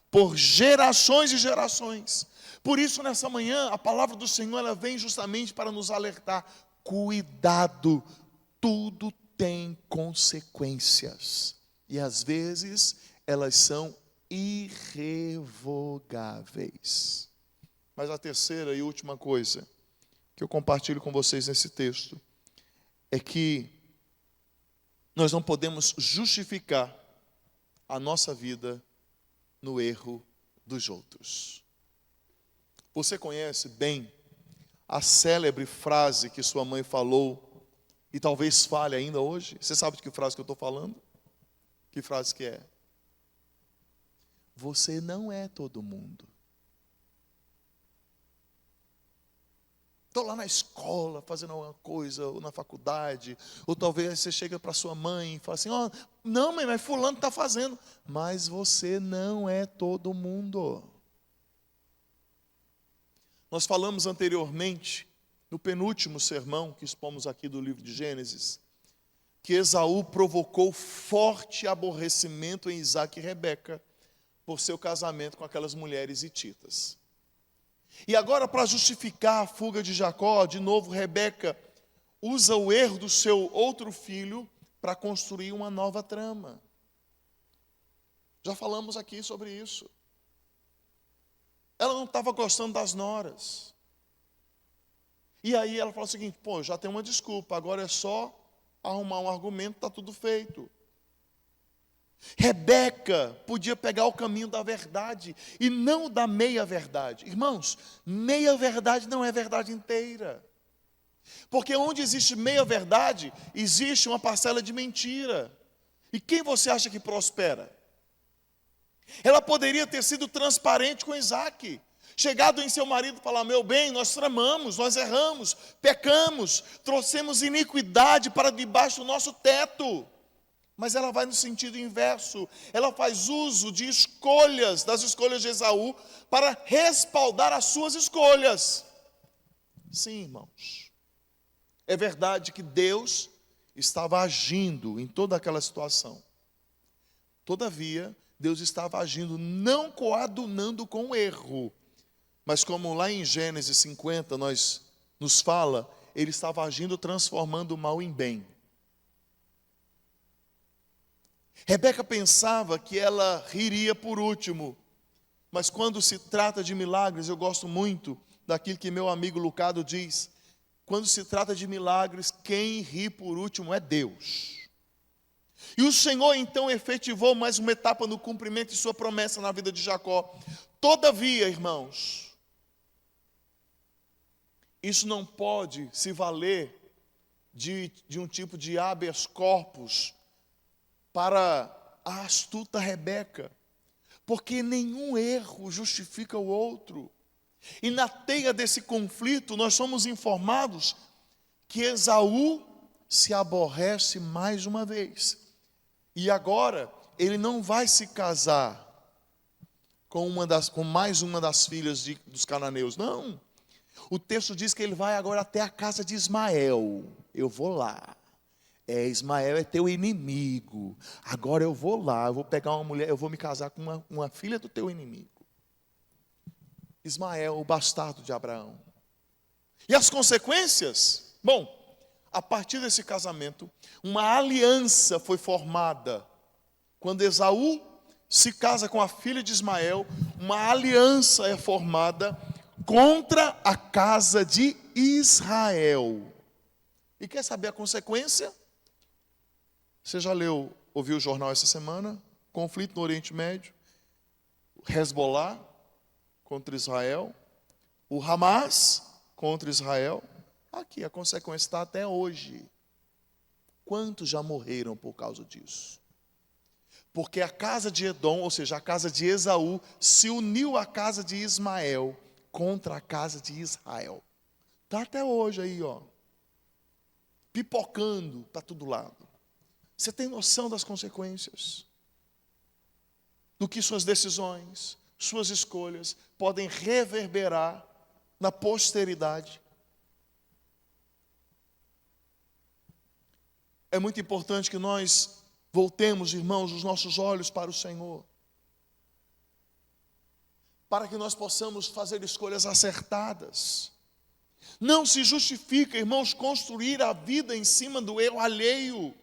por gerações e gerações. Por isso, nessa manhã, a palavra do Senhor ela vem justamente para nos alertar. Cuidado, tudo tem consequências. E às vezes elas são irrevogáveis. Mas a terceira e última coisa que eu compartilho com vocês nesse texto é que nós não podemos justificar a nossa vida no erro dos outros. Você conhece bem a célebre frase que sua mãe falou e talvez fale ainda hoje? Você sabe de que frase que eu estou falando? Que frase que é? Você não é todo mundo. Estou lá na escola fazendo alguma coisa, ou na faculdade, ou talvez você chega para sua mãe e fala assim, não mãe, mas fulano está fazendo. Mas você não é todo mundo. Nós falamos anteriormente, no penúltimo sermão que expomos aqui do livro de Gênesis, que Esaú provocou forte aborrecimento em Isaque e Rebeca por seu casamento com aquelas mulheres hititas. E agora, para justificar a fuga de Jacó, de novo Rebeca usa o erro do seu outro filho para construir uma nova trama. Já falamos aqui sobre isso. Ela não estava gostando das noras. E aí ela falou o seguinte, já tem uma desculpa, agora é só arrumar um argumento, está tudo feito. Rebeca podia pegar o caminho da verdade e não da meia-verdade. Irmãos, meia-verdade não é verdade inteira. Porque onde existe meia-verdade, existe uma parcela de mentira. E quem você acha que prospera? Ela poderia ter sido transparente com Isaque. Chegado em seu marido e falar, meu bem, nós tramamos, nós erramos, pecamos, trouxemos iniquidade para debaixo do nosso teto. Mas ela vai no sentido inverso. Ela faz uso de escolhas, das escolhas de Esaú, para respaldar as suas escolhas. Sim, irmãos. É verdade que Deus estava agindo em toda aquela situação. Todavia, Deus estava agindo não coadunando com o erro. Mas como lá em Gênesis 50 nos fala, Ele estava agindo transformando o mal em bem. Rebeca pensava que ela riria por último, mas quando se trata de milagres, eu gosto muito daquilo que meu amigo Lucado diz, quando se trata de milagres, quem ri por último é Deus. E o Senhor então efetivou mais uma etapa no cumprimento de sua promessa na vida de Jacó. Todavia, irmãos, isso não pode se valer de um tipo de habeas corpus para a astuta Rebeca, porque nenhum erro justifica o outro. E na teia desse conflito, nós somos informados que Esaú se aborrece mais uma vez. E agora, ele não vai se casar com mais uma das filhas dos cananeus, não. O texto diz que ele vai agora até a casa de Ismael. Eu vou lá. Ismael é teu inimigo. Agora eu vou lá, eu vou pegar uma mulher, eu vou me casar com uma filha do teu inimigo. Ismael, o bastardo de Abraão. E as consequências? Bom, a partir desse casamento, uma aliança foi formada. Quando Esaú se casa com a filha de Ismael, uma aliança é formada contra a casa de Israel. E quer saber a consequência? Você já ouviu o jornal essa semana? Conflito no Oriente Médio. Hezbollah contra Israel. O Hamas contra Israel. Aqui, a consequência está até hoje. Quantos já morreram por causa disso? Porque a casa de Edom, ou seja, a casa de Esaú, se uniu à casa de Ismael contra a casa de Israel. Está até hoje aí, pipocando para todo lado. Você tem noção das consequências? Do que suas decisões, suas escolhas podem reverberar na posteridade. É muito importante que nós voltemos, irmãos, os nossos olhos para o Senhor, para que nós possamos fazer escolhas acertadas. Não se justifica, irmãos, construir a vida em cima do erro alheio.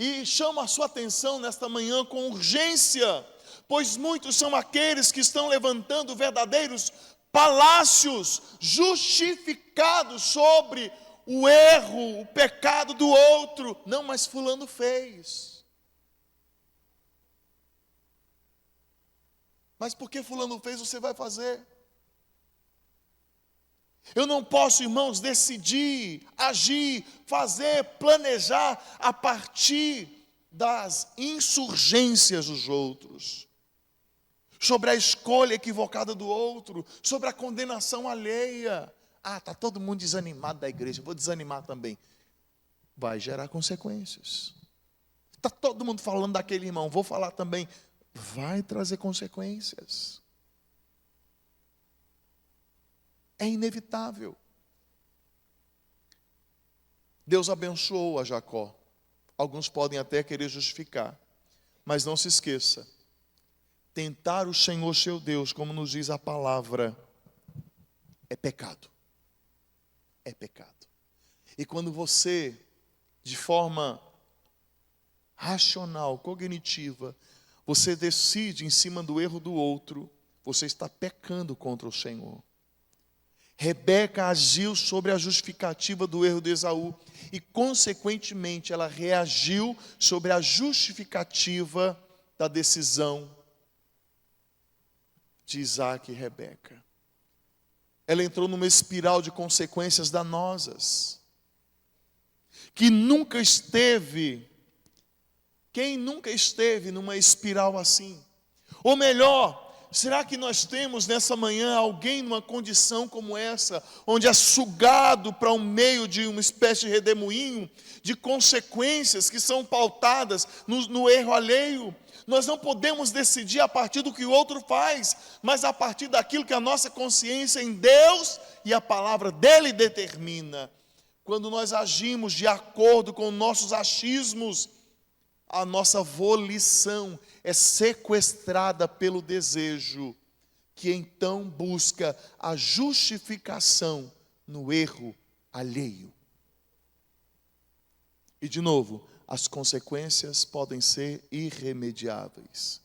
E chamo a sua atenção nesta manhã com urgência, pois muitos são aqueles que estão levantando verdadeiros palácios justificados sobre o erro, o pecado do outro. Não, mas fulano fez. Mas porque fulano fez, você vai fazer? Eu não posso, irmãos, decidir, agir, fazer, planejar a partir das insurgências dos outros, sobre a escolha equivocada do outro, sobre a condenação alheia. Ah, está todo mundo desanimado da igreja, vou desanimar também. Vai gerar consequências. Está todo mundo falando daquele irmão, vou falar também. Vai trazer consequências. É inevitável. Deus abençoou a Jacó. Alguns podem até querer justificar, mas não se esqueça: tentar o Senhor seu Deus, como nos diz a palavra, é pecado. É pecado. E quando você, de forma racional, cognitiva, você decide em cima do erro do outro, você está pecando contra o Senhor. Rebeca agiu sobre a justificativa do erro de Esaú e, consequentemente, ela reagiu sobre a justificativa da decisão de Isaac e Rebeca. Ela entrou numa espiral de consequências danosas, que nunca esteve, quem nunca esteve numa espiral assim? Ou melhor, será que nós temos nessa manhã alguém numa condição como essa, onde é sugado para o meio de uma espécie de redemoinho, de consequências que são pautadas no erro alheio? Nós não podemos decidir a partir do que o outro faz, mas a partir daquilo que a nossa consciência em Deus e a palavra dele determina. Quando nós agimos de acordo com nossos achismos, a nossa volição é sequestrada pelo desejo, que então busca a justificação no erro alheio. E de novo, as consequências podem ser irremediáveis.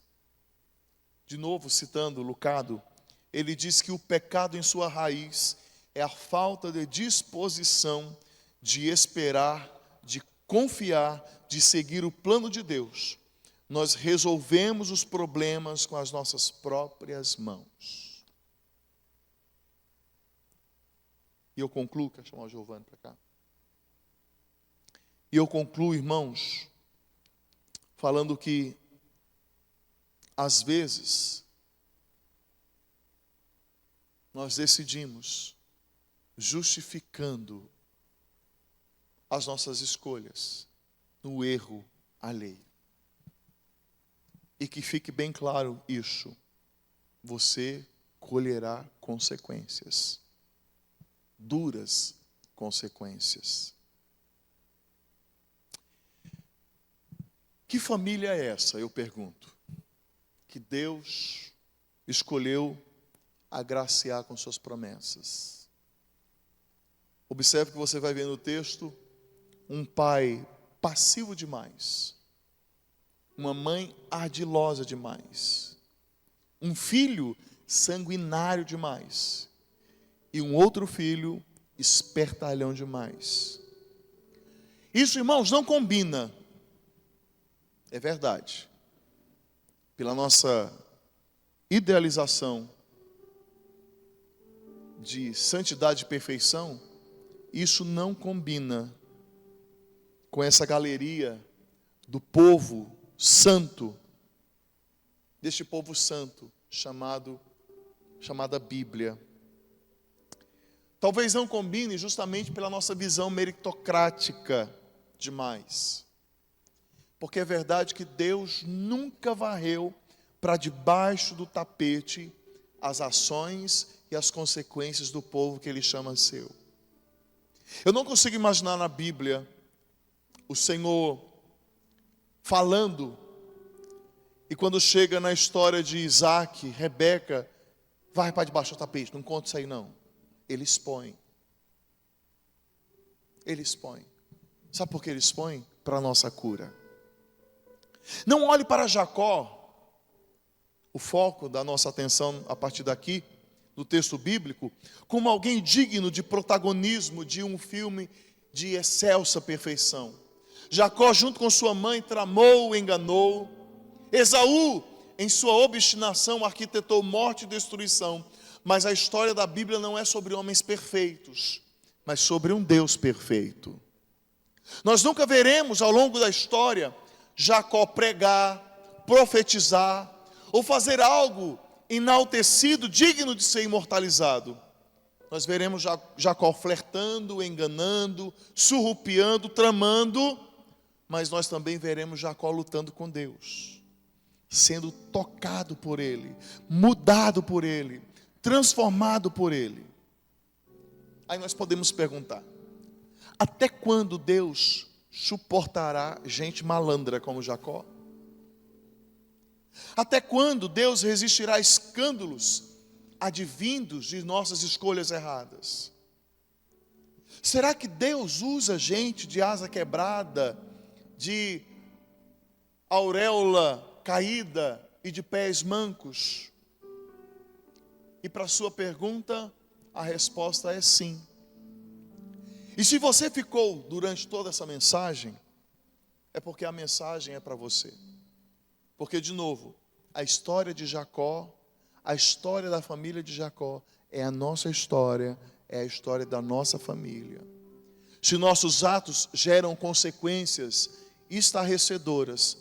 De novo, citando Lucado, ele diz que o pecado em sua raiz é a falta de disposição de esperar, de confiar, de seguir o plano de Deus. Nós resolvemos os problemas com as nossas próprias mãos. E eu concluo, quero chamar o Giovanni para cá. E eu concluo, irmãos, falando que, às vezes, nós decidimos justificando as nossas escolhas no erro alheio. E que fique bem claro isso: você colherá consequências, duras consequências. Que família é essa, eu pergunto, que Deus escolheu agraciar com suas promessas? Observe que você vai ver no texto um pai passivo demais, uma mãe ardilosa demais, um filho sanguinário demais e um outro filho espertalhão demais. Isso, irmãos, não combina. É verdade. Pela nossa idealização de santidade e perfeição, isso não combina com essa galeria do povo santo, deste povo santo chamada Bíblia. Talvez não combine justamente pela nossa visão meritocrática demais. Porque é verdade que Deus nunca varreu para debaixo do tapete as ações e as consequências do povo que Ele chama seu. Eu não consigo imaginar na Bíblia o Senhor falando, e quando chega na história de Isaac, Rebeca, vai para debaixo do tapete, não conta isso aí não. Ele expõe. Ele expõe. Sabe por que Ele expõe? Para a nossa cura. Não olhe para Jacó, o foco da nossa atenção a partir daqui, do texto bíblico, como alguém digno de protagonismo de um filme de excelsa perfeição. Jacó, junto com sua mãe, tramou, enganou. Esaú, em sua obstinação, arquitetou morte e destruição. Mas a história da Bíblia não é sobre homens perfeitos, mas sobre um Deus perfeito. Nós nunca veremos ao longo da história Jacó pregar, profetizar ou fazer algo enaltecido, digno de ser imortalizado. Nós veremos Jacó flertando, enganando, surrupiando, tramando, mas nós também veremos Jacó lutando com Deus, sendo tocado por Ele, mudado por Ele, transformado por Ele. Aí nós podemos perguntar: até quando Deus suportará gente malandra como Jacó? Até quando Deus resistirá a escândalos advindos de nossas escolhas erradas? Será que Deus usa gente de asa quebrada, de auréola caída e de pés mancos? E para a sua pergunta, a resposta é sim. E se você ficou durante toda essa mensagem, é porque a mensagem é para você. Porque, de novo, a história de Jacó, a história da família de Jacó, é a nossa história, é a história da nossa família. Se nossos atos geram consequências estarrecedoras,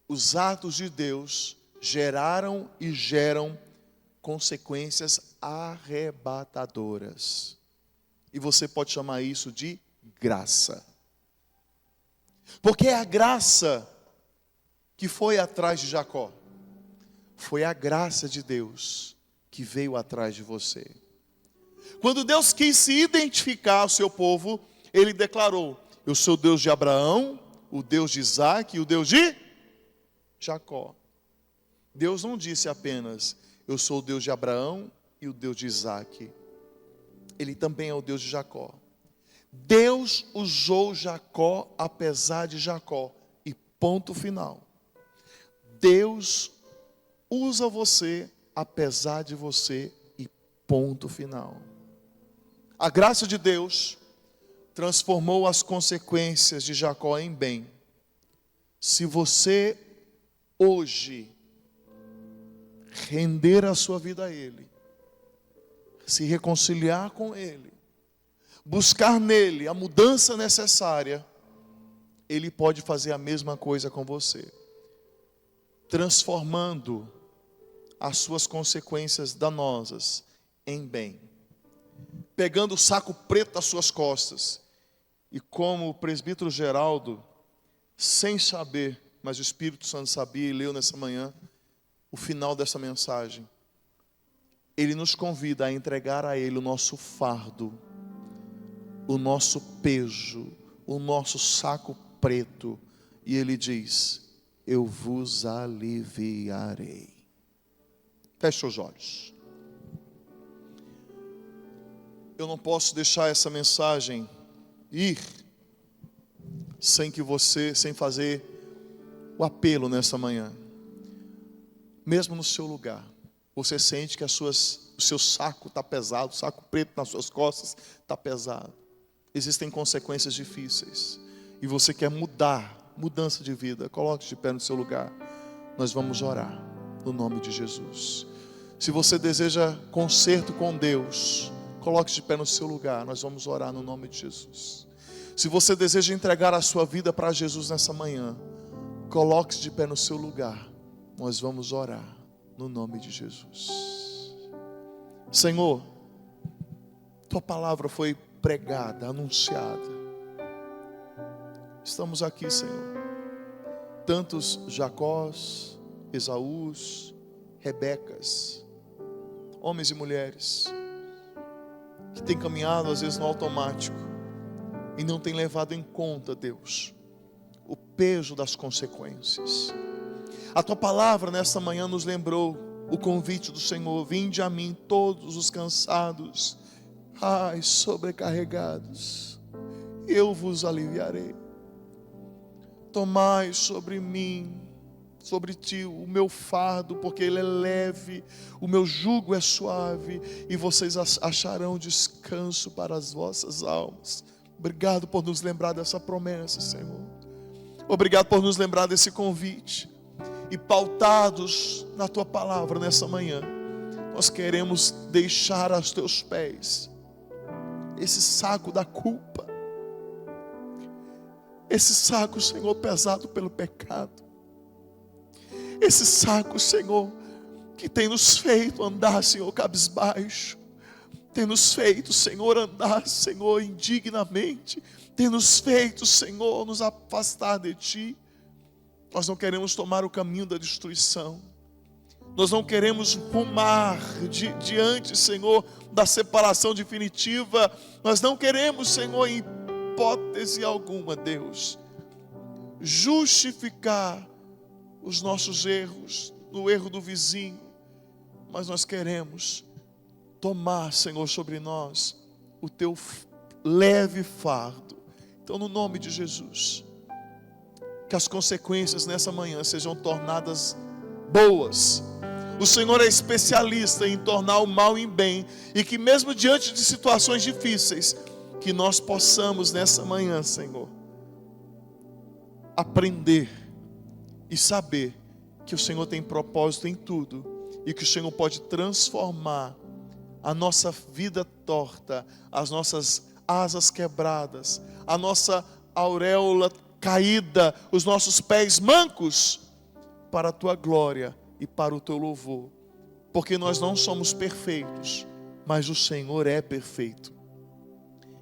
os atos de Deus geraram e geram consequências arrebatadoras. E você pode chamar isso de graça. Porque é a graça que foi atrás de Jacó. Foi a graça de Deus que veio atrás de você. Quando Deus quis se identificar ao seu povo, Ele declarou: eu sou o Deus de Abraão, o Deus de Isaac e o Deus de Jacó. Deus não disse apenas: eu sou o Deus de Abraão e o Deus de Isaac. Ele também é o Deus de Jacó. Deus usou Jacó apesar de Jacó. E ponto final. Deus usa você apesar de você. E ponto final. A graça de Deus transformou as consequências de Jacó em bem. Se você hoje render a sua vida a Ele, se reconciliar com Ele, buscar nele a mudança necessária, Ele pode fazer a mesma coisa com você, transformando as suas consequências danosas em bem, pegando o saco preto das suas costas, e como o presbítero Geraldo, sem saber, mas o Espírito Santo sabia e leu nessa manhã, o final dessa mensagem, Ele nos convida a entregar a Ele o nosso fardo, o nosso peso, o nosso saco preto. E Ele diz: eu vos aliviarei. Feche os olhos. Eu não posso deixar essa mensagem ir sem fazer o apelo nessa manhã. Mesmo no seu lugar, você sente que o seu saco está pesado, o saco preto nas suas costas está pesado. Existem consequências difíceis. E você quer mudança de vida. Coloque-se de pé no seu lugar. Nós vamos orar no nome de Jesus. Se você deseja conserto com Deus, coloque-se de pé no seu lugar. Nós vamos orar no nome de Jesus. Se você deseja entregar a sua vida para Jesus nessa manhã, coloque-se de pé no seu lugar. Nós vamos orar no nome de Jesus. Senhor, Tua palavra foi pregada, anunciada. Estamos aqui, Senhor. Tantos Jacós, Esaús, Rebecas, homens e mulheres, que têm caminhado às vezes no automático e não têm levado em conta, Deus, o peso das consequências. A Tua palavra nesta manhã nos lembrou o convite do Senhor: vinde a mim todos os cansados, sobrecarregados, eu vos aliviarei. Tomai sobre mim sobre ti o meu fardo, porque ele é leve, o meu jugo é suave, e vocês acharão descanso para as vossas almas. Obrigado por nos lembrar dessa promessa, Senhor. Obrigado por nos lembrar desse convite. E pautados na tua palavra nessa manhã, nós queremos deixar aos teus pés esse saco da culpa, esse saco, Senhor, pesado pelo pecado, esse saco, Senhor, que tem nos feito andar, Senhor, cabisbaixo, tem nos feito, Senhor, andar, Senhor, indignamente, tem nos feito, Senhor, nos afastar de ti. Nós não queremos tomar o caminho da destruição. Nós não queremos rumar diante, Senhor, da separação definitiva. Nós não queremos, Senhor, em hipótese alguma, Deus, justificar os nossos erros, no erro do vizinho. Mas nós queremos tomar, Senhor, sobre nós o teu leve fardo. Então, no nome de Jesus, que as consequências nessa manhã sejam tornadas boas. O Senhor é especialista em tornar o mal em bem, e que mesmo diante de situações difíceis, que nós possamos nessa manhã, Senhor, aprender e saber que o Senhor tem propósito em tudo, e que o Senhor pode transformar a nossa vida torta, as nossas asas quebradas, a nossa auréola caída, os nossos pés mancos, para a tua glória e para o teu louvor, porque nós não somos perfeitos, mas o Senhor é perfeito,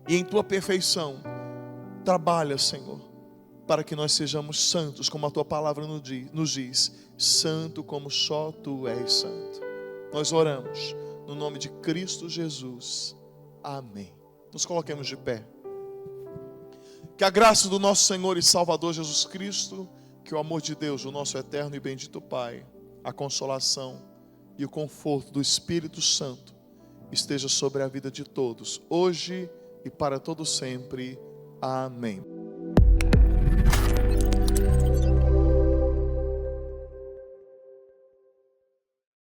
e em tua perfeição trabalha, Senhor, para que nós sejamos santos, como a tua palavra nos diz, santo como só tu és santo. Nós oramos no nome de Cristo Jesus, amém. Nos coloquemos de pé. Que a graça do nosso Senhor e Salvador Jesus Cristo, que o amor de Deus, o nosso eterno e bendito Pai, a consolação e o conforto do Espírito Santo esteja sobre a vida de todos, hoje e para todo sempre. Amém.